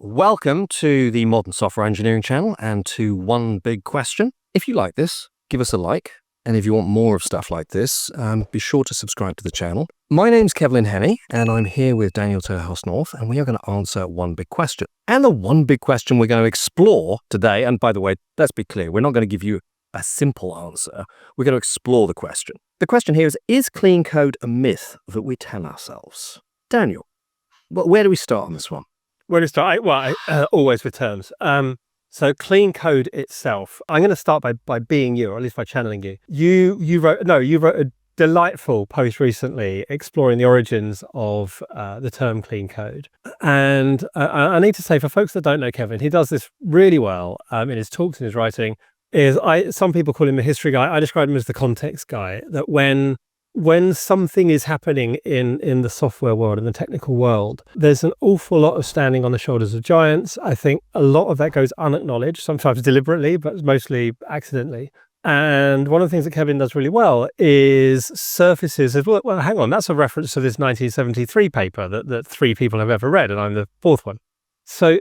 Welcome to the Modern Software Engineering channel and to One Big Question. If you like this, give us a like. And if you want more of stuff like this, be sure to subscribe to the channel. My name's Kevlin and Henney, and I'm here with Daniel Terhorst-North, and we are going to answer one big question. And the one big question we're going to explore today, and by the way, let's be clear, we're not going to give you a simple answer. We're going to explore the question. The question here is clean code a myth that we tell ourselves? Daniel, where do we start on this one? Where to start? Always with terms. So clean code itself. I'm going to start by being you, or at least by channeling you. You wrote a delightful post recently exploring the origins of the term clean code. And I need to say, for folks that don't know Kevin, he does this really well in his talks and his writing. Some people call him the history guy. I describe him as the context guy. That when something is happening in the software world, in the technical world, there's an awful lot of standing on the shoulders of giants. I think a lot of that goes unacknowledged, sometimes deliberately, but mostly accidentally. And one of the things that Kevin does really well is surfaces of, well, hang on, that's a reference to this 1973 paper that 3 people have ever read, and I'm the 4th one. So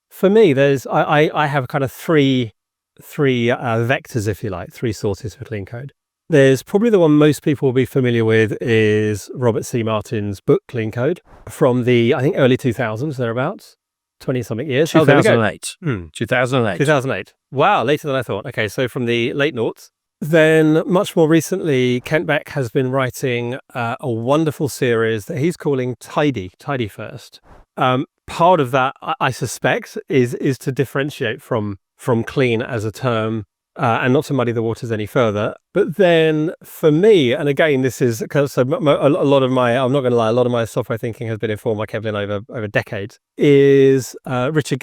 for me, I have kind of three vectors, if you like, 3 sources for clean code. There's probably the one most people will be familiar with is Robert C. Martin's book, Clean Code, from the, I think, early 2000s, thereabouts, 20-something years. 2008. 2008. 2008. Wow, later than I thought. Okay, so from the late noughts. Then, much more recently, Kent Beck has been writing a wonderful series that he's calling Tidy First. Part of that, I suspect, is to differentiate from clean as a term, and not to muddy the waters any further. But then for me, and again, this is because a lot of my, I'm not going to lie, a lot of my software thinking has been informed by Kevlin over decades, is Dick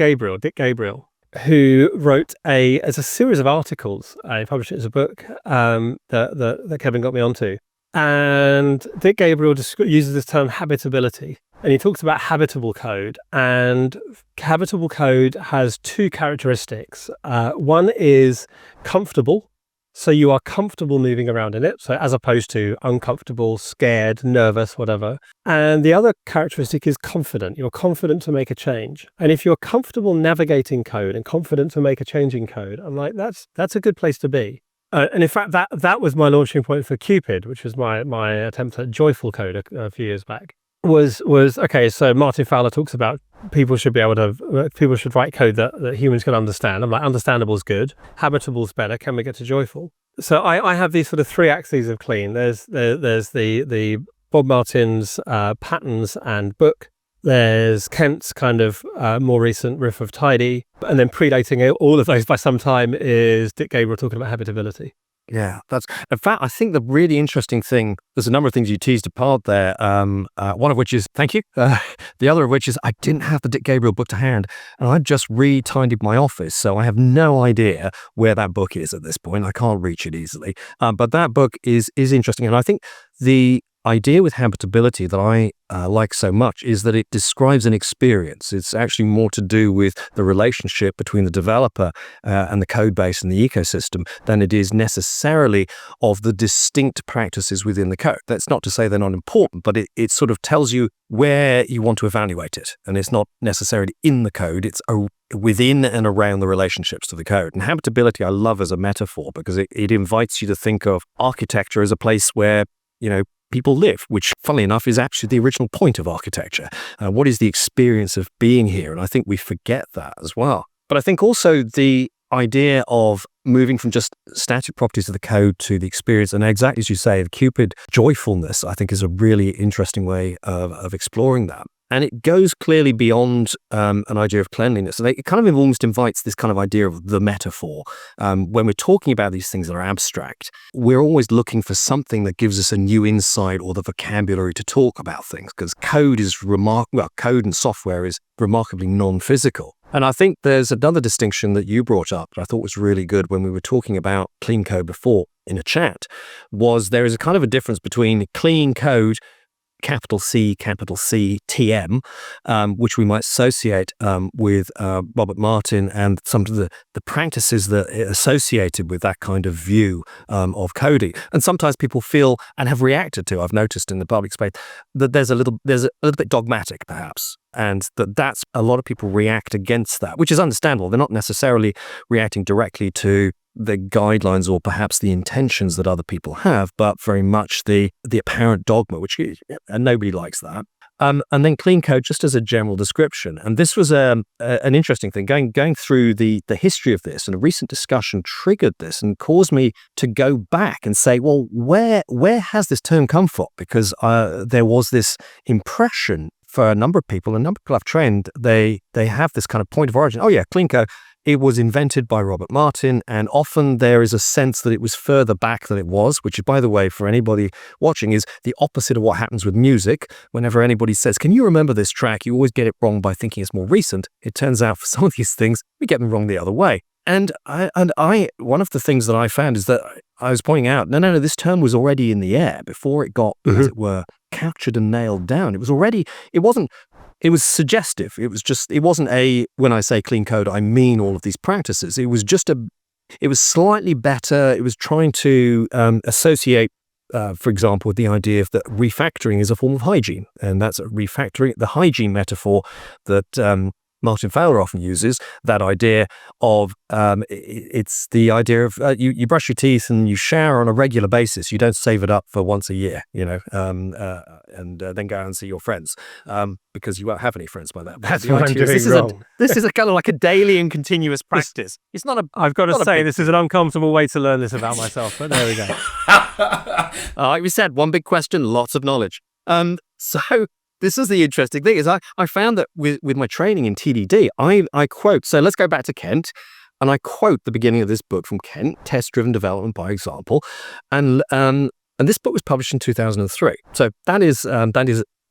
Gabriel, who wrote a series of articles. He published it as a book that Kevin got me onto. And Dick Gabriel uses this term habitability. And he talks about habitable code, and habitable code has 2 characteristics. One is comfortable. So you are comfortable moving around in it. So as opposed to uncomfortable, scared, nervous, whatever. And the other characteristic is confident. You're confident to make a change. And if you're comfortable navigating code and confident to make a change in code, I'm like, that's a good place to be. And in fact, that was my launching point for Cupid, which was my attempt at joyful code a few years back. Was okay. So Martin Fowler talks about people should write code that humans can understand. I'm like, understandable is good, habitable is better. Can we get to joyful? So I have these sort of 3 axes of clean. There's the Bob Martin's patterns and book. There's Kent's kind of more recent riff of tidy, and then predating all of those by some time is Dick Gabriel talking about habitability. Yeah, in fact, I think the really interesting thing, there's a number of things you teased apart there. One of which is, thank you. The other of which is I didn't have the Dick Gabriel book to hand, and I just re-tidied my office. So I have no idea where that book is at this point. I can't reach it easily. But that book is interesting. And I think the idea with habitability that I like so much is that it describes an experience. It's actually more to do with the relationship between the developer and the code base and the ecosystem than it is necessarily of the distinct practices within the code. That's not to say they're not important, but it sort of tells you where you want to evaluate it. And it's not necessarily in the code, it's within and around the relationships to the code. And habitability I love as a metaphor because it invites you to think of architecture as a place where, people live, which, funnily enough, is actually the original point of architecture. What is the experience of being here? And I think we forget that as well. But I think also the idea of moving from just static properties of the code to the experience, and exactly as you say, the Cupid joyfulness, I think is a really interesting way of exploring that. And it goes clearly beyond an idea of cleanliness. And it kind of almost invites this kind of idea of the metaphor. When we're talking about these things that are abstract, we're always looking for something that gives us a new insight or the vocabulary to talk about things, because code and software is remarkably non-physical. And I think there's another distinction that you brought up that I thought was really good when we were talking about clean code before in a chat, was there is a kind of a difference between clean code, capital C, TM, which we might associate with Robert Martin and some of the practices that are associated with that kind of view of coding. And sometimes people feel and have reacted to, I've noticed in the public space, that there's a little bit dogmatic, perhaps. and that's a lot of people react against that, which is understandable. They're not necessarily reacting directly to the guidelines or perhaps the intentions that other people have, but very much the apparent dogma, which and nobody likes that. And then clean code, just as a general description. And this was an interesting thing, going through the history of this, and a recent discussion triggered this and caused me to go back and say, well, where has this term come from? Because there was this impression for a number of people I've trained, they have this kind of point of origin. Oh yeah, clean code. It was invented by Robert Martin, and often there is a sense that it was further back than it was, which, by the way, for anybody watching, is the opposite of what happens with music. Whenever anybody says, can you remember this track? You always get it wrong by thinking it's more recent. It turns out for some of these things, we get them wrong the other way. And I one of the things that I found is that I was pointing out, no, this term was already in the air before it got, as it were, captured and nailed down. It was suggestive. It wasn't when I say clean code, I mean all of these practices. It was slightly better. It was trying to associate, for example, with the idea that refactoring is a form of hygiene. And that's refactoring, the hygiene metaphor that Martin Fowler often uses, that idea of it's the idea of you brush your teeth and you shower on a regular basis. You don't save it up for once a year, and then go out and see your friends because you won't have any friends by that point. That's what I'm doing wrong. This is a kind of like a daily and continuous practice. It's not a. I've got to say, this is an uncomfortable way to learn this about myself, but there we go. Like we said, one big question, lots of knowledge. So. This is the interesting thing, is I found that with my training in TDD, I quote, so let's go back to Kent, and I quote the beginning of this book from Kent, Test-Driven Development by Example, and this book was published in 2003. So that is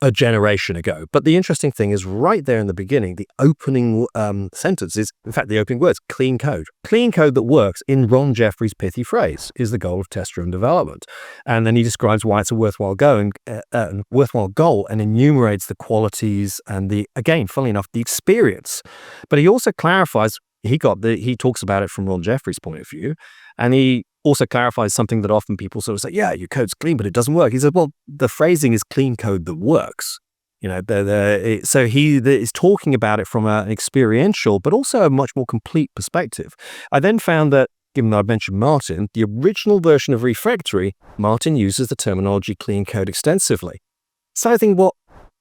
a generation ago. But the interesting thing is right there in the beginning, the opening sentence is, in fact, the opening words, clean code. Clean code that works, in Ron Jeffries' pithy phrase, is the goal of test-driven development. And then he describes why it's a worthwhile goal and enumerates the qualities and again, funnily enough, the experience. But he also clarifies, he talks about it from Ron Jeffries' point of view, and he also clarifies something that often people sort of say, yeah, your code's clean, but it doesn't work. He said, well, the phrasing is clean code that works. So he is talking about it from an experiential, but also a much more complete perspective. I then found that, given that I mentioned Martin, the original version of refactory, Martin uses the terminology clean code extensively. So I think, well,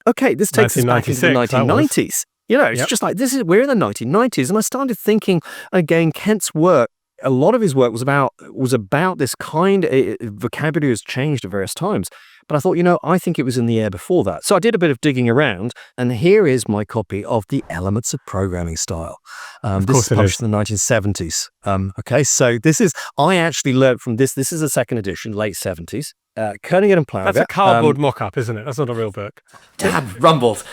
okay, this takes us back into the 1990s. It's just like, we're in the 1990s. And I started thinking, again, Kent's work, a lot of his work was about this kind of vocabulary has changed at various times. But I thought, I think it was in the air before that. So I did a bit of digging around, and here is my copy of The Elements of Programming Style. This is published in the 1970s. So I actually learned from this. This is a second edition, late 70s. Koenig and Plowger. That's a cardboard mock-up, isn't it? That's not a real book. Damn, rumbled.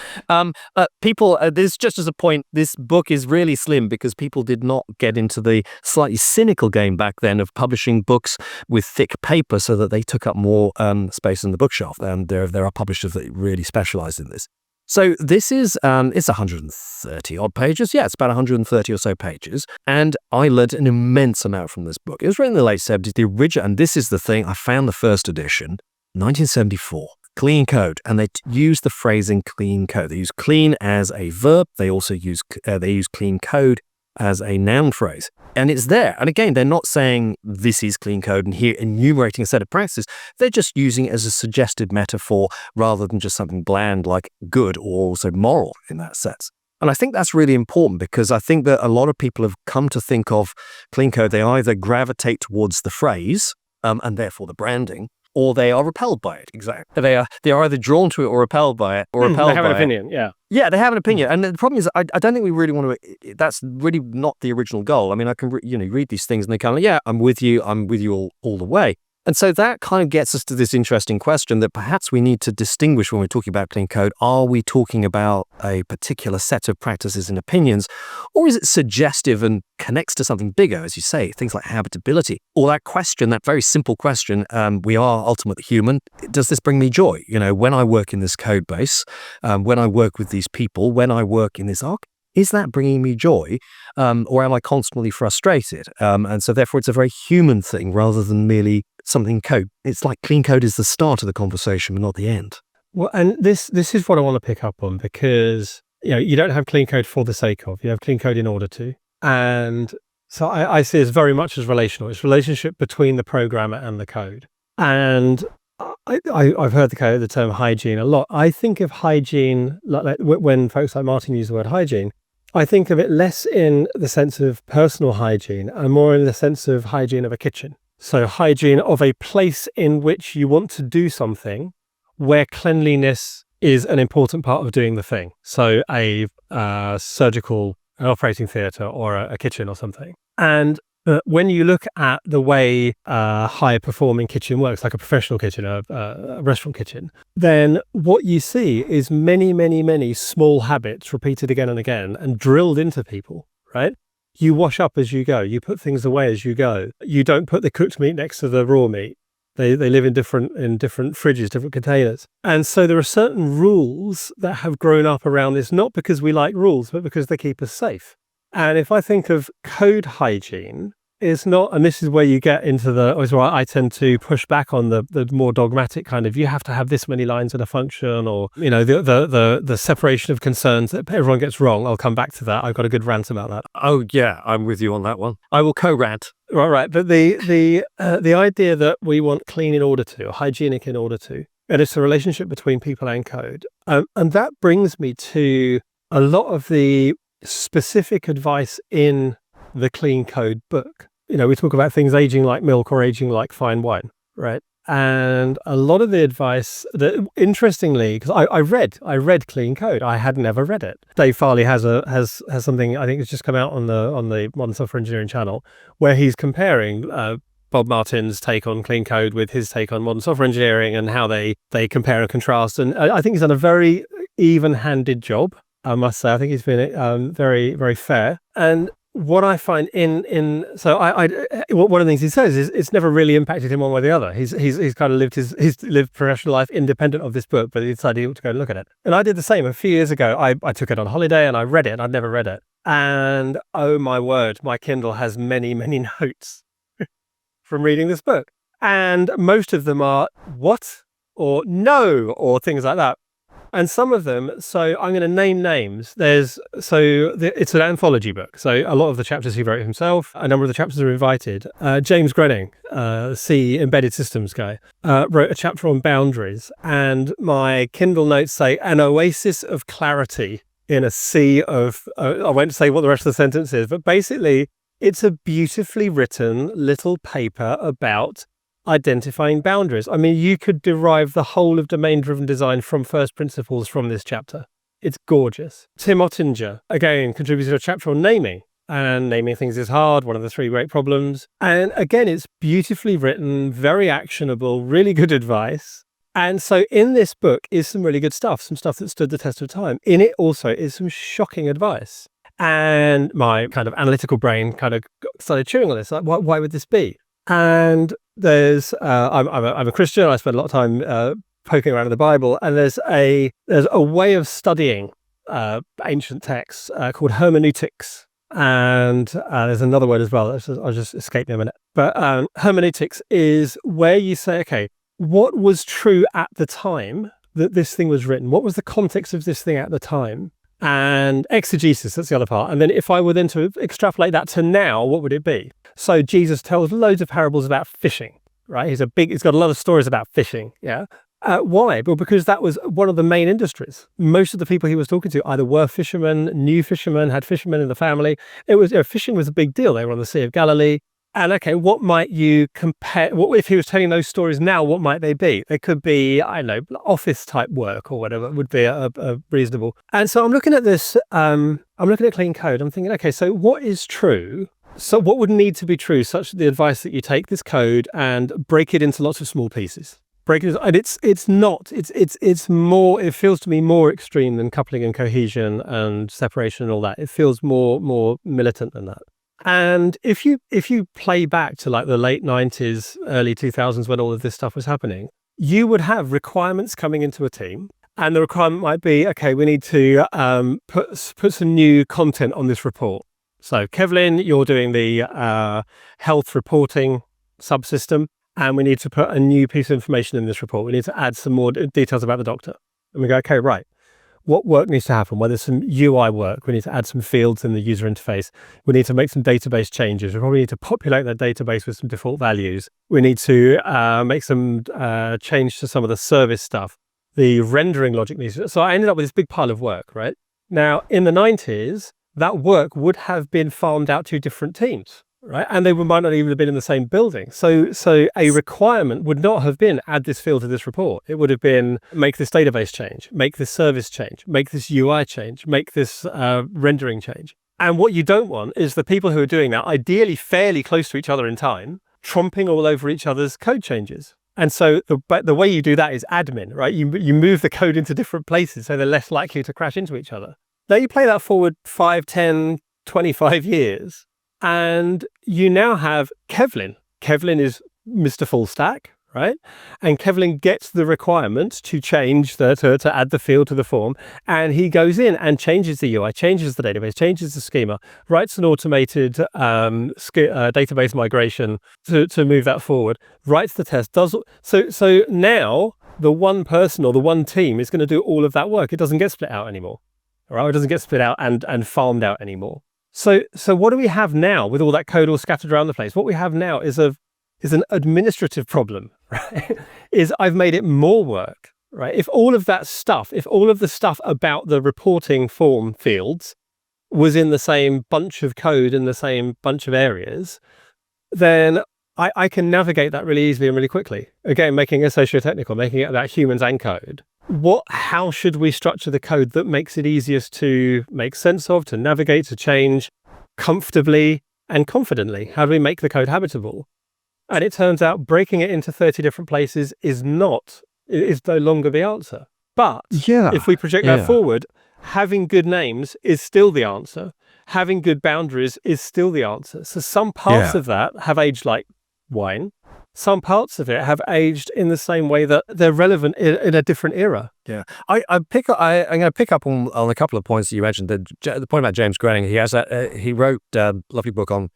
People, this just as a point, this book is really slim because people did not get into the slightly cynical game back then of publishing books with thick paper so that they took up more space in the bookshelf. And there are publishers that really specialize in this. So this is, it's 130 odd pages. Yeah, it's about 130 or so pages. And I learned an immense amount from this book. It was written in the late 70s, the original, and this is the thing, I found the first edition, 1974, clean code. And they use the phrasing clean code. They use clean as a verb. They also use clean code as a noun phrase. And it's there. And again, they're not saying this is clean code and here enumerating a set of practices. They're just using it as a suggested metaphor rather than just something bland like good or also moral in that sense. And I think that's really important because I think that a lot of people have come to think of clean code. They either gravitate towards the phrase and therefore the branding, or they are repelled by it. Exactly. They are either drawn to it or repelled by it, or repelled by it. They have an opinion, yeah. Yeah, they have an opinion. And the problem is, I don't think we really want to, that's really not the original goal. I mean, I can, read these things and they kind of, yeah, I'm with you all the way. And so that kind of gets us to this interesting question that perhaps we need to distinguish when we're talking about clean code. Are we talking about a particular set of practices and opinions, or is it suggestive and connects to something bigger, as you say, things like habitability? Or that question, that very simple question, we are ultimately human. Does this bring me joy? When I work in this code base, when I work with these people, when I work in this arc, is that bringing me joy, or am I constantly frustrated? And so therefore it's a very human thing rather than merely something code. It's like clean code is the start of the conversation, but not the end. Well, and this is what I want to pick up on, because you don't have clean code for the sake of, you have clean code in order to. And so I see it as very much as relational. It's relationship between the programmer and the code. And I've heard the term hygiene a lot. I think of hygiene, like when folks like Martin use the word hygiene, I think of it less in the sense of personal hygiene and more in the sense of hygiene of a kitchen. So hygiene of a place in which you want to do something where cleanliness is an important part of doing the thing. So a surgical, an operating theatre or a kitchen or something. And when you look at the way a high-performing kitchen works, like a professional kitchen, a restaurant kitchen, then what you see is many, many, many small habits repeated again and again and drilled into people, right? You wash up as you go. You put things away as you go. You don't put the cooked meat next to the raw meat. They live in different fridges, different containers. And so there are certain rules that have grown up around this, not because we like rules, but because they keep us safe. And if I think of code hygiene, it's not, and this is where you get into is where I tend to push back on the more dogmatic kind of, you have to have this many lines in a function, or, the separation of concerns that everyone gets wrong. I'll come back to that. I've got a good rant about that. Oh yeah, I'm with you on that one. I will co-rant. Right. But the idea that we want clean in order to, or hygienic in order to, and it's a relationship between people and code. And that brings me to a lot of the specific advice in the clean code book. We talk about things aging like milk or aging like fine wine, right? And a lot of the advice that, interestingly, because I read clean code, I had never read it. Dave Farley has something, I think it's just come out on the Modern Software Engineering channel, where he's comparing Bob Martin's take on clean code with his take on modern software engineering and how they compare and contrast. And I think he's done a very even-handed job, I must say. I think he's been very, very fair. And what I find so one of the things he says is it's never really impacted him one way or the other. He's kind of lived professional life independent of this book, but he decided to go and look at it. And I did the same a few years ago. I took it on holiday and I read it, and I'd never read it. And oh my word, my Kindle has many, many notes from reading this book. And most of them are what or no or things like that. And some of them, so I'm going to name names. It's an anthology book. So a lot of the chapters he wrote himself, a number of the chapters are invited. James Grenning, C embedded systems guy, wrote a chapter on boundaries. And my Kindle notes say, an oasis of clarity in a sea of, I won't say what the rest of the sentence is, but basically it's a beautifully written little paper about identifying boundaries. I mean, you could derive the whole of domain-driven design from first principles from this chapter. It's gorgeous. Tim Ottinger, again, contributed a chapter on naming. And naming things is hard, one of the 3 great problems. And again, it's beautifully written, very actionable, really good advice. And so in this book is some really good stuff, some stuff that stood the test of time. In it also is some shocking advice. And my kind of analytical brain kind of started chewing on this. Like, why would this be? And there's, I'm a Christian. I spend a lot of time poking around in the Bible, and there's a way of studying ancient texts called hermeneutics, and there's another word as well. I'll just escape me a minute. But hermeneutics is where you say, okay, what was true at the time that this thing was written? What was the context of this thing at the time? And exegesis, that's the other part. And then if I were then to extrapolate that to now, what would it be? So Jesus tells loads of parables about fishing, right? He's got a lot of stories about fishing, yeah? Why? Well, because that was one of the main industries. Most of the people he was talking to either were fishermen, knew fishermen, had fishermen in the family. It was, fishing was a big deal. They were on the Sea of Galilee. And okay, what might you compare? What if he was telling those stories now? What might they be? They could be, I don't know, office type work or whatever would be a reasonable. And so I'm looking at this. I'm looking at clean code. I'm thinking, okay, so what is true? So what would need to be true? Such the advice that you take this code and break it into lots of small pieces. Break it, and it's more. It feels to me more extreme than coupling and cohesion and separation and all that. It feels more militant than that. And if you play back to like the late 90s, early 2000s, when all of this stuff was happening, you would have requirements coming into a team. And the requirement might be, okay, we need to put some new content on this report. So Kevlin, you're doing the health reporting subsystem, and we need to put a new piece of information in this report. We need to add some more details about the doctor. And we go, okay, right. what work needs to happen, whether some UI work, we need to add some fields in the user interface, we need to make some database changes, we probably need to populate that database with some default values, we need to make some change to some of the service stuff, the rendering logic needs. So I ended up with this big pile of work, right? Now, in the 90s, that work would have been farmed out to different teams, right? And they might not even have been in the same building. So a requirement would not have been add this field to this report. It would have been make this database change, make this service change, make this UI change, make this rendering change. And what you don't want is the people who are doing that, ideally fairly close to each other in time, tromping all over each other's code changes. And so the way you do that is admin, right? You move the code into different places so they're less likely to crash into each other. Now you play that forward 5, 10, 25 years, and you now have Kevlin. Kevlin is Mr. Full Stack, right? And Kevlin gets the requirement to change to add the field to the form, and he goes in and changes the UI, changes the database, changes the schema, writes an automated database migration to move that forward, writes the test, does so now the one person or the one team is going to do all of that work. It doesn't get split out anymore. Right? It doesn't get split out and farmed out anymore. So what do we have now with all that code all scattered around the place? What we have now is an administrative problem, right? Is I've made it more work, right? If all of the stuff about the reporting form fields was in the same bunch of code in the same bunch of areas, then I can navigate that really easily and really quickly. Again, making it socio-technical, making it about humans and code. How should we structure the code that makes it easiest to make sense of, to navigate, to change comfortably and confidently? How do we make the code habitable? And it turns out breaking it into 30 different places is no longer the answer. But if we project that forward, having good names is still the answer. Having good boundaries is still the answer. So some parts of that have aged like wine. Some parts of it have aged in the same way that they're relevant in a different era. Yeah, I'm going to pick up on a couple of points that you mentioned. The point about James Groening, he wrote a lovely book on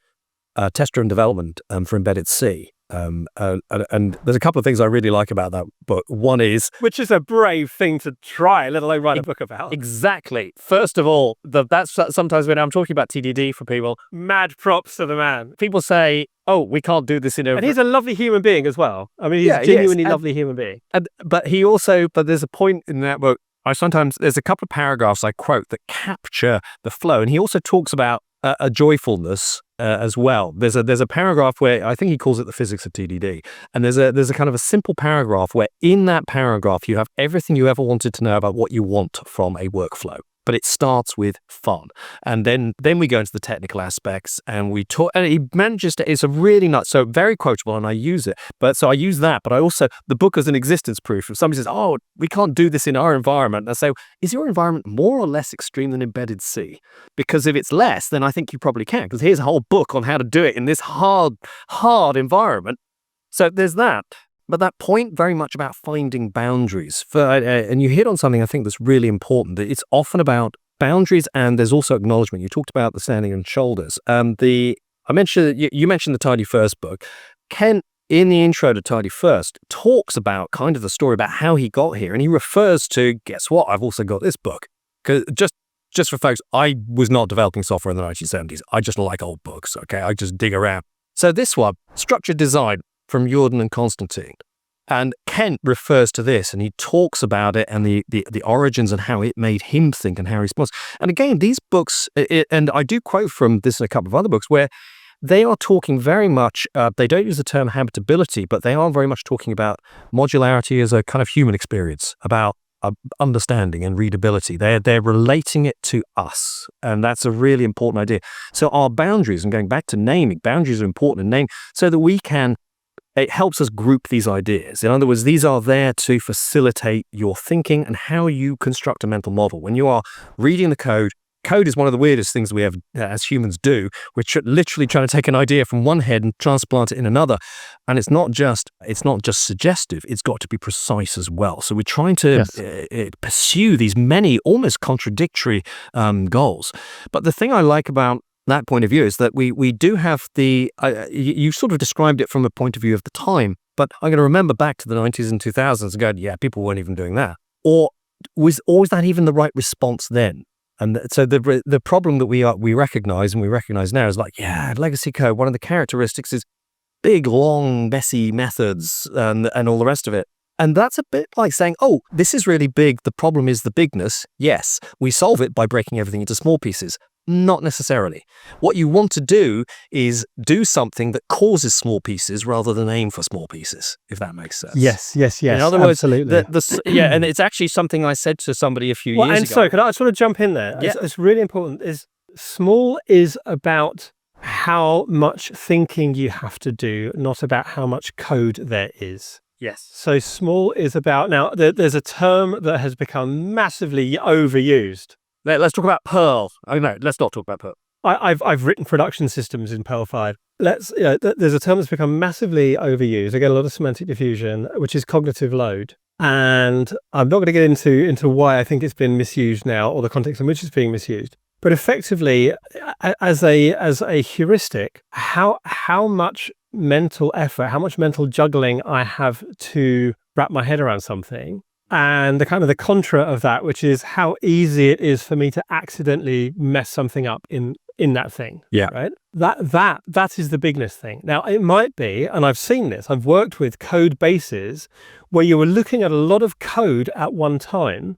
test-driven development for embedded C. And there's a couple of things I really like about that book. One is, which is a brave thing to try, let alone write a book about. Exactly. First of all, that's sometimes when I'm talking about TDD for people, mad props to the man. People say, "Oh, we can't do this in a." And he's a lovely human being as well. I mean, he's a genuinely lovely human being. But there's a point in that book. There's a couple of paragraphs I quote that capture the flow, and he also talks about a joyfulness as well. There's a paragraph where I think he calls it the physics of TDD, and there's a kind of a simple paragraph where in that paragraph you have everything you ever wanted to know about what you want from a workflow. But it starts with fun, and then we go into the technical aspects, and we talk. And he manages to. It's a really nice, so very quotable, and I use it. But I use that, but I also the book as an existence proof. If somebody says, "Oh, we can't do this in our environment," I say, "Is your environment more or less extreme than embedded C? Because if it's less, then I think you probably can. Because here's a whole book on how to do it in this hard environment." So there's that. But that point very much about finding boundaries. And you hit on something I think that's really important. It's often about boundaries, and there's also acknowledgement. You talked about the standing on shoulders. You mentioned the Tidy First book. Ken, in the intro to Tidy First, talks about kind of the story about how he got here, and he refers to, guess what? I've also got this book. Because just for folks, I was not developing software in the 1970s. I just like old books. Okay, I just dig around. So this one, Structured Design, from Jordan and Constantine. And Kent refers to this, and he talks about it and the origins and how it made him think and how he responds. And again, these books, and I do quote from this and a couple of other books, where they are talking very much, they don't use the term habitability, but they are very much talking about modularity as a kind of human experience, about understanding and readability. They're relating it to us, and that's a really important idea. So our boundaries, and going back to naming, boundaries are important in name so that it helps us group these ideas. In other words, these are there to facilitate your thinking and how you construct a mental model. When you are reading the code is one of the weirdest things we have as humans do. We're literally trying to take an idea from one head and transplant it in another. And it's not just suggestive, it's got to be precise as well. So we're trying to pursue these many almost contradictory goals. But the thing I like about that point of view is that we do have you sort of described it from a point of view of the time, but I'm going to remember back to the 90s and 2000s and go, yeah, people weren't even doing that. Or was that even the right response then? And so the problem that we recognize now is like, legacy code, one of the characteristics is big, long, messy methods and all the rest of it. And that's a bit like saying, oh, this is really big. The problem is the bigness. Yes, we solve it by breaking everything into small pieces. Not necessarily. What you want to do is do something that causes small pieces rather than aim for small pieces, if that makes sense. Yes. In other words, absolutely. and it's actually something I said to somebody a few years ago. And so, could I sort of jump in there? Yeah. It's really important. Is small is about how much thinking you have to do, not about how much code there is. Yes. So small is about, now there's a term that has become massively overused. Let's talk about Perl. Oh no, let's not talk about Perl. I've written production systems in Perl 5. There's a term that's become massively overused. Again, a lot of semantic diffusion, which is cognitive load. And I'm not going to get into why I think it's been misused now, or the context in which it's being misused. But effectively, as a heuristic, how much mental effort, how much mental juggling I have to wrap my head around something, and the kind of the contra of that, which is how easy it is for me to accidentally mess something up in that thing. Yeah. Right. That is the bigness thing. Now it might be, and I've seen this, I've worked with code bases where you were looking at a lot of code at one time,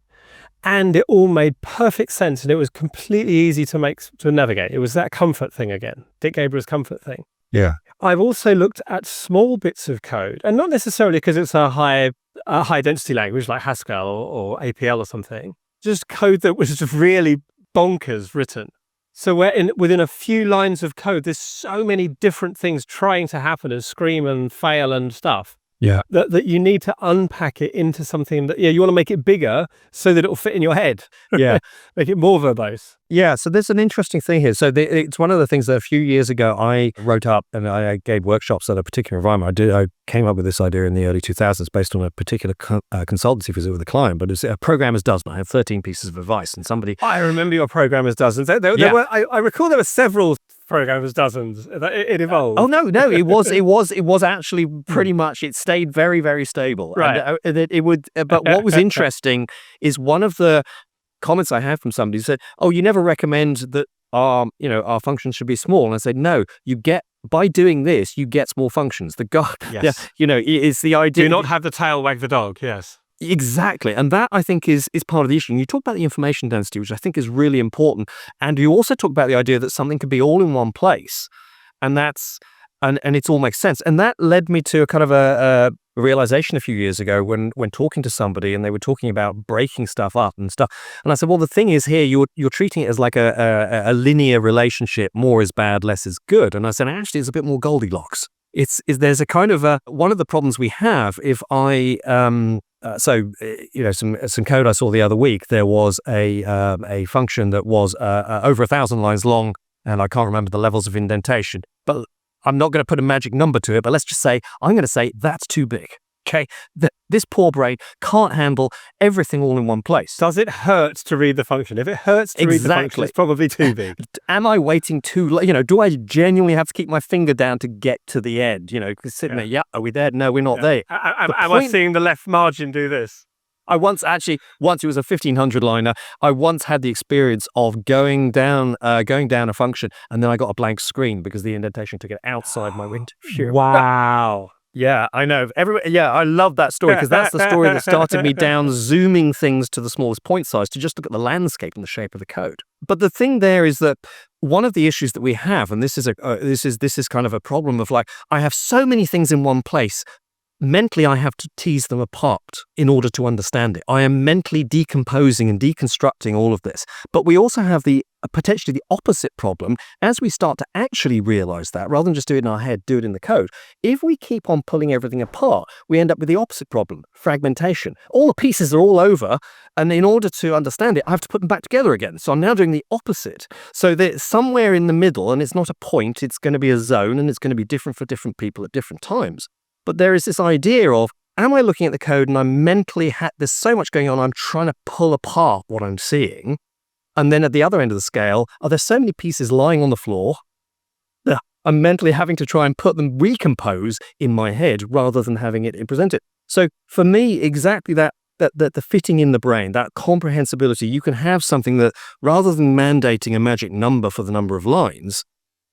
and it all made perfect sense, and it was completely easy to navigate. It was that comfort thing again, Dick Gabriel's comfort thing. Yeah. I've also looked at small bits of code, and not necessarily because it's a high density language like Haskell or APL or something, just code that was just really bonkers written. So within a few lines of code, there's so many different things trying to happen and scream and fail and stuff. Yeah. That you need to unpack it into something that, you want to make it bigger so that it'll fit in your head. Yeah. Make it more verbose. Yeah. So there's an interesting thing here. So it's one of the things that a few years ago I wrote up, and I gave workshops at a particular environment. I came up with this idea in the early 2000s based on a particular consultancy visit with a client, but it's a programmer's dozen. I had 13 pieces of advice, and somebody... I remember your programmer's dozens. I recall there were several programmer's dozens. It evolved. Oh no, it was actually pretty much, it stayed very, very stable. Right. And it would, but what was interesting is one of the comments I had from somebody said, "Oh, you never recommend that our functions should be small." And I said, "No, by doing this, you get small functions." Yes. It's the idea. Do not have the tail wag the dog. Yes. Exactly. And that, I think, is part of the issue. And you talk about the information density, which I think is really important. And you also talk about the idea that something could be all in one place. And it all makes sense. And that led me to a kind of a realization a few years ago when talking to somebody, and they were talking about breaking stuff up and stuff. And I said, well, the thing is here, you're treating it as like a linear relationship. More is bad, less is good. And I said, actually, it's a bit more Goldilocks. There's a kind of one of the problems we have if I... some code I saw the other week, there was a function that was over 1,000 lines long, and I can't remember the levels of indentation, but I'm not going to put a magic number to it, but let's just say, I'm going to say that's too big. Okay, this poor brain can't handle everything all in one place. Does it hurt to read the function? If it hurts to read the function, it's probably too big. Am I waiting too long? Do I genuinely have to keep my finger down to get to the end? Sitting there, are we there? No, we're not there. Am I seeing the left margin do this? I once it was a 1,500 liner. I once had the experience of going down a function, and then I got a blank screen because the indentation took it outside my window. Wow. Yeah, I know. I love that story because that's the story that started me down zooming things to the smallest point size to just look at the landscape and the shape of the code. But the thing there is that one of the issues that we have, and this is kind of a problem of like, I have so many things in one place. Mentally, I have to tease them apart in order to understand it. I am mentally decomposing and deconstructing all of this. But we also have potentially the opposite problem as we start to actually realize that, rather than just do it in our head, do it in the code. If we keep on pulling everything apart, we end up with the opposite problem, fragmentation. All the pieces are all over, and in order to understand it, I have to put them back together again. So I'm now doing the opposite. So there's somewhere in the middle, and it's not a point, it's going to be a zone, and it's going to be different for different people at different times. But there is this idea of, am I looking at the code and I'm mentally, there's so much going on, I'm trying to pull apart what I'm seeing. And then at the other end of the scale, are there so many pieces lying on the floor that I'm mentally having to try and recompose in my head rather than having it presented. So for me, exactly that the fitting in the brain, that comprehensibility, you can have something that, rather than mandating a magic number for the number of lines,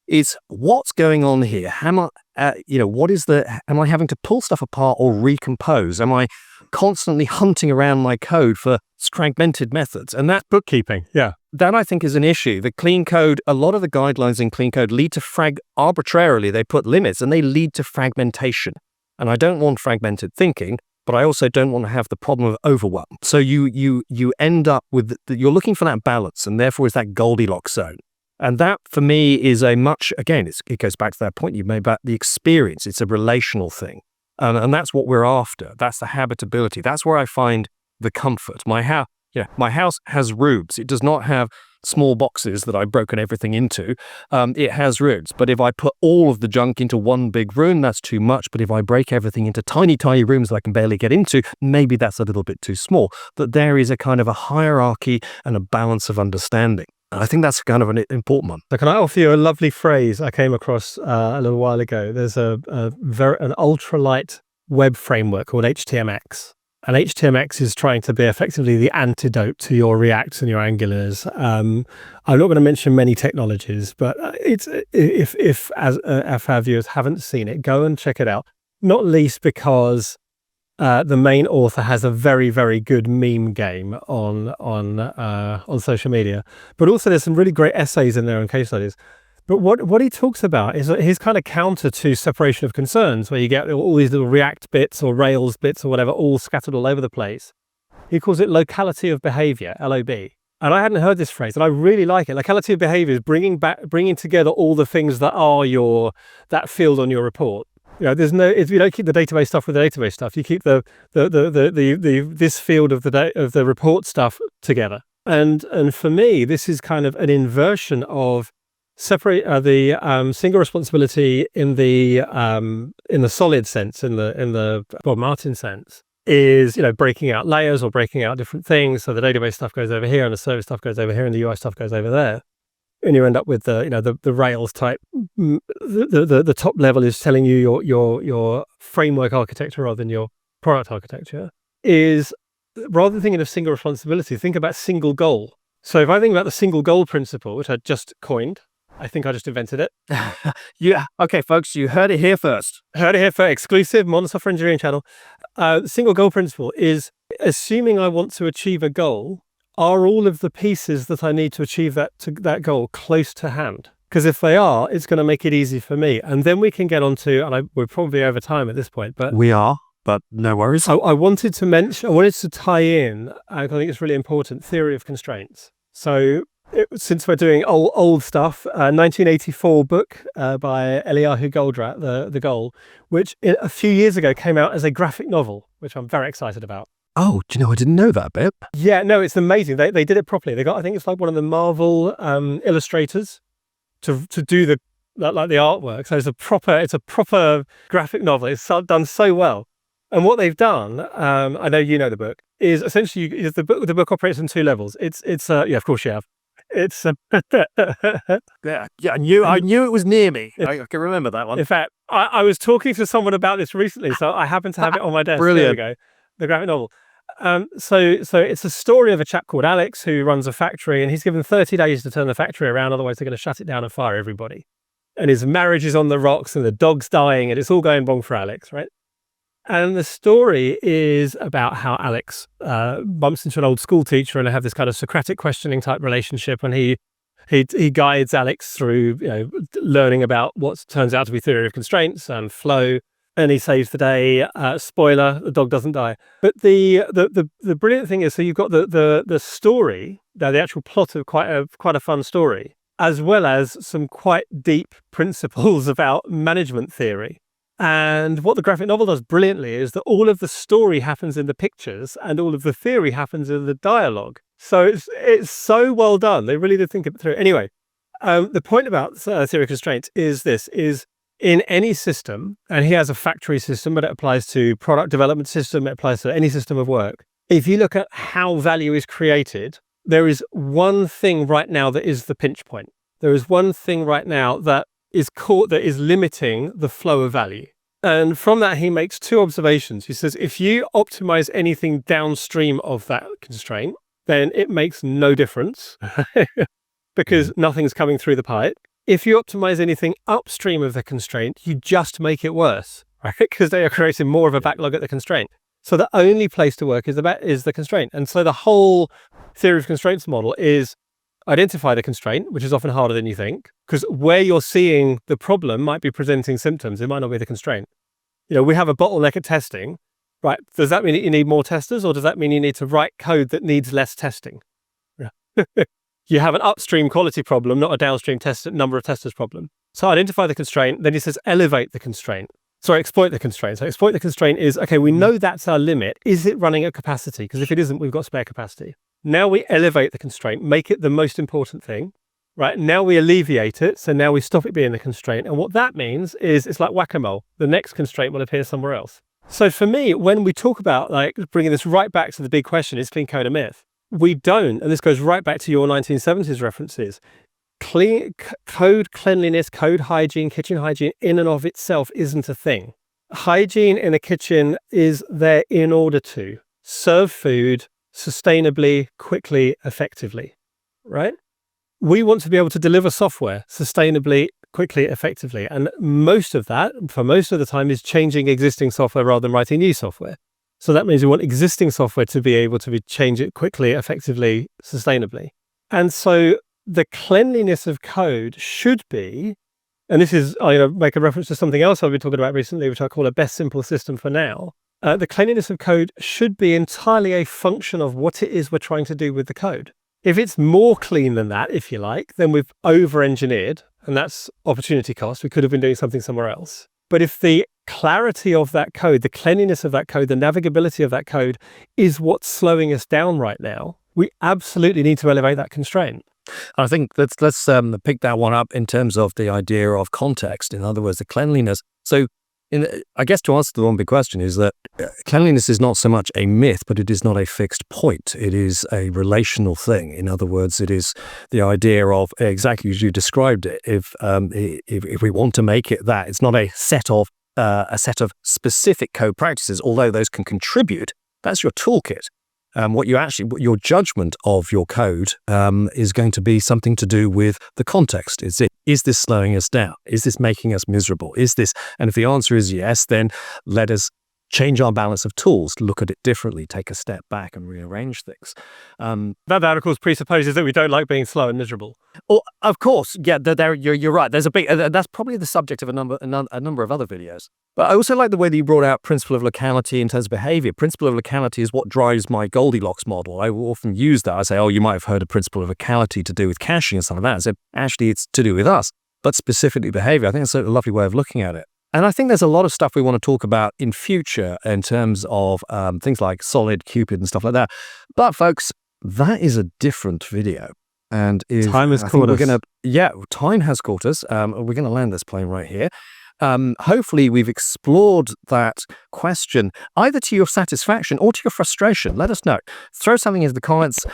is what's going on here? Am I, am I having to pull stuff apart or recompose? Am I constantly hunting around my code for fragmented methods? And that's bookkeeping. Yeah. That I think is an issue. The clean code, a lot of the guidelines in clean code lead to arbitrarily, they put limits and they lead to fragmentation. And I don't want fragmented thinking, but I also don't want to have the problem of overwhelm. So you end up with, you're looking for that balance, and therefore is that Goldilocks zone. And that, for me, is a much, again, it goes back to that point you made about the experience. It's a relational thing. And that's what we're after. That's the habitability. That's where I find the comfort. My house has rooms. It does not have small boxes that I've broken everything into. It has rooms. But if I put all of the junk into one big room, that's too much. But if I break everything into tiny, tiny rooms that I can barely get into, maybe that's a little bit too small. But there is a kind of a hierarchy and a balance of understanding. I think that's kind of an important one. So can I offer you a lovely phrase I came across a little while ago? There's an ultralight web framework called HTMX. And HTMX is trying to be effectively the antidote to your Reacts and your Angulars. I'm not going to mention many technologies, but it's if our viewers haven't seen it, go and check it out. Not least because the main author has a very, very good meme game on social media, but also there's some really great essays in there and case studies. But what he talks about is his kind of counter to separation of concerns, where you get all these little React bits or Rails bits or whatever, all scattered all over the place. He calls it locality of behavior, LOB. And I hadn't heard this phrase, and I really like it. Locality of behavior is bringing together all the things that are that field on your report. You know, you don't keep the database stuff with the database stuff. You keep this field of the report stuff together. And for me, this is kind of an inversion of separate the single responsibility in the solid sense, in the Bob Martin sense, is breaking out layers or breaking out different things. So the database stuff goes over here, and the service stuff goes over here, and the UI stuff goes over there. And you end up with the Rails type. The top level is telling you your framework architecture rather than your product architecture. Is rather than thinking of single responsibility, think about single goal. So if I think about the single goal principle, which I just coined, I think I just invented it. Yeah. Okay, folks, you heard it here first. Heard it here first. Exclusive Modern Software Engineering channel. Single goal principle is assuming I want to achieve a goal. Are all of the pieces that I need to achieve that goal close to hand? Because if they are, it's going to make it easy for me. And then we can get on to, and we're probably over time at this point, but we are, but no worries. I wanted to tie in, I think it's really important, theory of constraints. So since we're doing old stuff, 1984 book by Eliyahu Goldratt, The Goal, which a few years ago came out as a graphic novel, which I'm very excited about. Oh, do you know, I didn't know that bit. Yeah, no, it's amazing. They did it properly. They got, I think it's like one of the Marvel illustrators to do the artwork. So it's a proper graphic novel. It's done so well. And what they've done, I know you know the book, is essentially the book operates on two levels. It's of course you have. It's yeah, I knew it was near me. I can remember that one. In fact, I was talking to someone about this recently, so I happen to have it on my desk. Brilliant. There we go. The graphic novel. So it's a story of a chap called Alex who runs a factory, and he's given 30 days to turn the factory around, otherwise they're going to shut it down and fire everybody. And his marriage is on the rocks, and the dog's dying, and it's all going wrong for Alex, right? And the story is about how Alex bumps into an old school teacher, and they have this kind of Socratic questioning type relationship, and he guides Alex through learning about what turns out to be theory of constraints and flow. And he saves the day. Spoiler: the dog doesn't die. But the brilliant thing is, so you've got the story, the actual plot of quite a fun story, as well as some quite deep principles about management theory. And what the graphic novel does brilliantly is that all of the story happens in the pictures, and all of the theory happens in the dialogue. So it's so well done. They really did think it through. Anyway, the point about theory of constraints is this: is in any system, and he has a factory system, but it applies to product development system, it applies to any system of work. If you look at how value is created, there is one thing right now that is the pinch point. There is one thing right now that is limiting the flow of value. And from that, he makes two observations. He says, if you optimize anything downstream of that constraint, then it makes no difference because nothing's coming through the pipe. If you optimize anything upstream of the constraint, you just make it worse, right? Because they are creating more of a backlog at the constraint. So the only place to work is the constraint. And so the whole theory of constraints model is identify the constraint, which is often harder than you think, because where you're seeing the problem might be presenting symptoms. It might not be the constraint. We have a bottleneck at testing, right? Does that mean that you need more testers, or does that mean you need to write code that needs less testing? You have an upstream quality problem, not a downstream number of testers problem. So identify the constraint. Then he says, elevate the constraint. Sorry, exploit the constraint. So exploit the constraint is, okay, we know that's our limit. Is it running at capacity? Because if it isn't, we've got spare capacity. Now we elevate the constraint, make it the most important thing, right? Now we alleviate it. So now we stop it being the constraint. And what that means is it's like whack-a-mole. The next constraint will appear somewhere else. So for me, when we talk about like bringing this right back to the big question, is clean code a myth? We don't. And this goes right back to your 1970s references. Code cleanliness, code hygiene, kitchen hygiene in and of itself isn't a thing. Hygiene in a kitchen is there in order to serve food sustainably, quickly, effectively, right? We want to be able to deliver software sustainably, quickly, effectively. And most of that, for most of the time, is changing existing software rather than writing new software. So that means we want existing software to be able to change it quickly, effectively, sustainably. And so the cleanliness of code should be, and this is, I make a reference to something else I've been talking about recently, which I call a best simple system for now. The cleanliness of code should be entirely a function of what it is we're trying to do with the code. If it's more clean than that, if you like, then we've over-engineered, and that's opportunity cost. We could have been doing something somewhere else. But if the clarity of that code, the cleanliness of that code, the navigability of that code is what's slowing us down right now, we absolutely need to elevate that constraint. I think let's pick that one up in terms of the idea of context. In other words, the cleanliness. So I guess to answer the one big question is that cleanliness is not so much a myth, but it is not a fixed point. It is a relational thing. In other words, it is the idea of exactly as you described it. If we want to make it that, it's not a set of specific code practices, although those can contribute. That's your toolkit. What your judgment of your code is going to be something to do with the context. Is this slowing us down? Is this making us miserable? And if the answer is yes, then let us change our balance of tools, look at it differently, take a step back and rearrange things. That of course presupposes that we don't like being slow and miserable. Well, of course, yeah, you're right. There's a big, that's probably the subject of a number of other videos. But I also like the way that you brought out principle of locality in terms of behavior. Principle of locality is what drives my Goldilocks model. I will often use that. I say, oh, you might have heard of principle of locality to do with caching and stuff like that. So actually, it's to do with us, but specifically behavior. I think it's a lovely way of looking at it. And I think there's a lot of stuff we want to talk about in future in terms of things like Solid, Cupid and stuff like that. But folks, that is a different video. And time has caught us. Time has caught us. We're going to land this plane right here. Hopefully we've explored that question either to your satisfaction or to your frustration. Let us know. Throw something into the comments.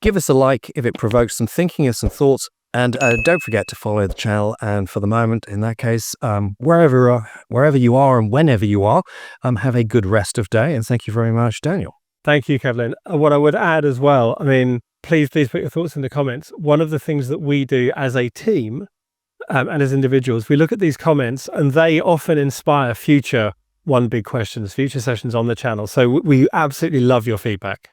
Give us a like if it provokes some thinking or some thoughts. And don't forget to follow the channel. And for the moment, in that case, wherever you are and whenever you are, have a good rest of day. And thank you very much, Daniel. Thank you, Kevlin. What I would add as well, please put your thoughts in the comments. One of the things that we do as a team and as individuals, we look at these comments and they often inspire future One Big Questions, future sessions on the channel. So we absolutely love your feedback.